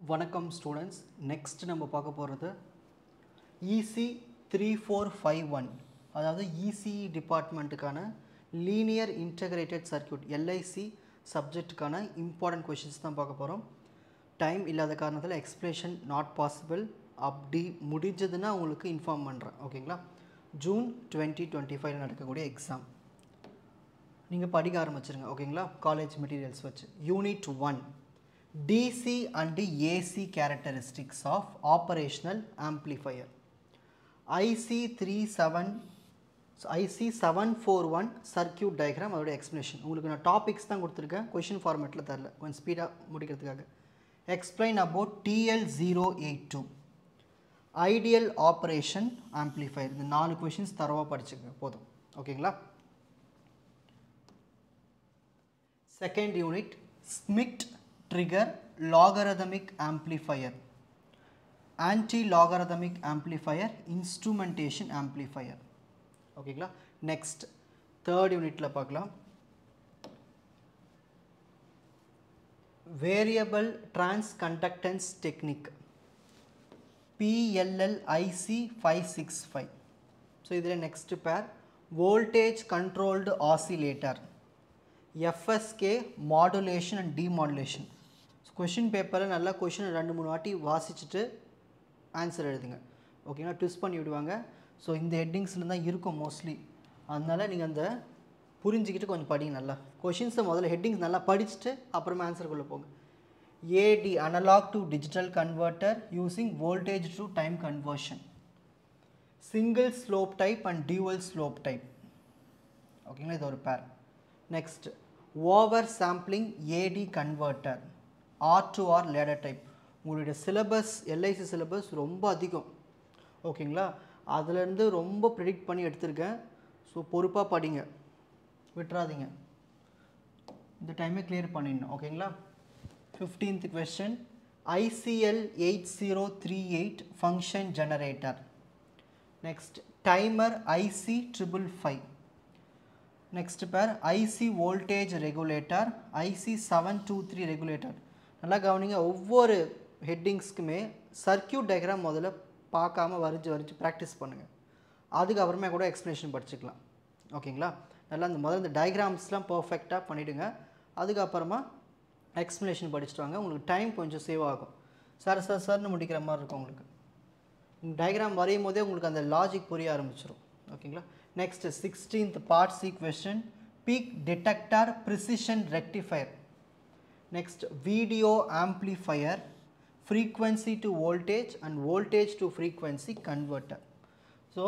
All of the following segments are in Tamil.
வணக்கம் ஸ்டூடெண்ட்ஸ். நெக்ஸ்ட் நம்ம பார்க்க போகிறது EC 3451, அதாவது ECE டிபார்ட்மெண்ட்டுக்கான லீனியர் இன்டகிரேட்டட் சர்க்யூட் LIC சப்ஜெக்ட்டுக்கான இம்பார்ட்டன்ட் கொஷின்ஸ் தான் பார்க்க போகிறோம். டைம் இல்லாத காரணத்தில் எக்ஸ்பிளேஷன் நாட் பாசிபிள். அப்படி முடிஞ்சதுன்னா உங்களுக்கு இன்ஃபார்ம் பண்ணுறேன், ஓகேங்களா? ஜூன் 2025 நடக்கக்கூடிய எக்ஸாம் நீங்கள் படிக்க ஆரம்பிச்சிருங்க, ஓகேங்களா? காலேஜ் மெட்டீரியல்ஸ் வச்சு. Unit 1 DC and AC characteristics of operational amplifier. IC741 circuit diagram அதோட explanation. உங்களுக்கு நான் டாபிக்ஸ் தான் கொடுத்துருக்கேன், கொஷின் ஃபார்மேட்டில் தரல, கொஞ்சம் ஸ்பீடாக முடிக்கிறதுக்காக. Explain about TL082 ideal operation amplifier. இந்த 4 கொஷின்ஸ் தரவாக படிச்சுங்க போதும், ஓகேங்களா? Second unit Schmitt trigger logarithmic amplifier, anti logarithmic amplifier, instrumentation amplifier, ஓகேங்களா? நெக்ஸ்ட் தேர்ட் யூனிட்டில் பார்க்கலாம். Variable transconductance technique PLLIC 565. So இதில் நெக்ஸ்ட் பேர் voltage controlled oscillator, FSK modulation and demodulation. Question பேப்பரில் நல்லா கொஷின் 2-3 வாட்டி வாசிச்சுட்டு ஆன்சர் எழுதுங்க, ஓகேங்களா? ட்விஸ்ட் பண்ணி விடுவாங்க. ஸோ இந்த ஹெட்டிங்ஸில் தான் இருக்கும் மோஸ்ட்லி, அதனால் நீங்கள் அந்த புரிஞ்சிக்கிட்டு கொஞ்சம் படிங்க நல்லா. கொஷின்ஸை முதல்ல ஹெட்டிங்ஸ் நல்லா படிச்சுட்டு அப்புறமா ஆன்சருக்குள்ளே போங்க. AD analog to digital converter using voltage to time conversion, single slope type and dual slope type, ஓகேங்களா? இது ஒரு பேர். Next over sampling AD converter, R2R ladder type. உங்களுடைய சிலபஸ் LIC சிலபஸ் ரொம்ப அதிகம், ஓகேங்களா? அதுலேருந்து ரொம்ப ப்ரிடிக்ட் பண்ணி எடுத்திருக்கேன். ஸோ பொறுப்பாக படிங்க, விட்டுறாதீங்க, இந்த டைமே கிளியர் பண்ணிடணும், ஓகேங்களா? 15th question ICL 8038 function generator. Next timer IC 555. Next pair IC voltage regulator, IC 723 regulator. நல்லா கவனிங்க, ஒவ்வொரு ஹெட்டிங்ஸ்க்குமே சர்க்யூட் டயக்ராம் முதல்ல பார்க்காம வரைஞ்சி ப்ராக்டிஸ் பண்ணுங்கள். அதுக்கப்புறமே கூட எக்ஸ்ப்ளனேஷன் படிச்சுக்கலாம், ஓகேங்களா? நல்லா அந்த முதல்ல இந்த டயக்ராம்ஸ்லாம் பர்ஃபெக்டாக பண்ணிவிடுங்க. அதுக்கப்புறமா எக்ஸ்ப்ளனேஷன் படிச்சுட்டு வாங்க. உங்களுக்கு டைம் கொஞ்சம் சேவ் ஆகும். சார்னு முடிக்கிற மாதிரி இருக்கும் உங்களுக்கு. டயக்ராம் வரையும் போதே உங்களுக்கு அந்த லாஜிக் புரிய ஆரம்பிச்சிடும், ஓகேங்களா? Next 16th part C question peak detector precision rectifier. Next video amplifier, frequency to voltage and voltage to frequency converter. So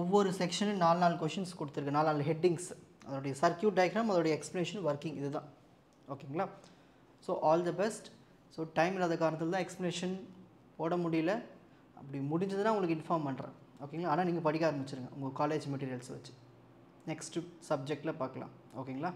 ஒவ்வொரு செக்ஷனும் 4 கொஷின்ஸ் கொடுத்துருக்கு, 4 ஹெட்டிங்ஸ். அதோடைய சர்க்யூட் டயக்ராம், அதோடைய எக்ஸ்ப்ளனேஷன், ஒர்க்கிங், இதுதான், ஓகேங்களா? So all the best. So time இல்லாத காரணத்தில் தான் எக்ஸ்ப்ளனேஷன் போட முடியல. அப்படி முடிஞ்சதுன்னா உங்களுக்கு இன்ஃபார்ம் பண்ணுறேன், ஓகேங்களா? ஆனால் நீங்கள் படிக்க ஆரம்பிச்சிருங்க உங்கள் காலேஜ் மெட்டீரியல்ஸ் வச்சு. நெக்ஸ்ட்டு சப்ஜெக்டில் பார்க்கலாம், ஓகேங்களா?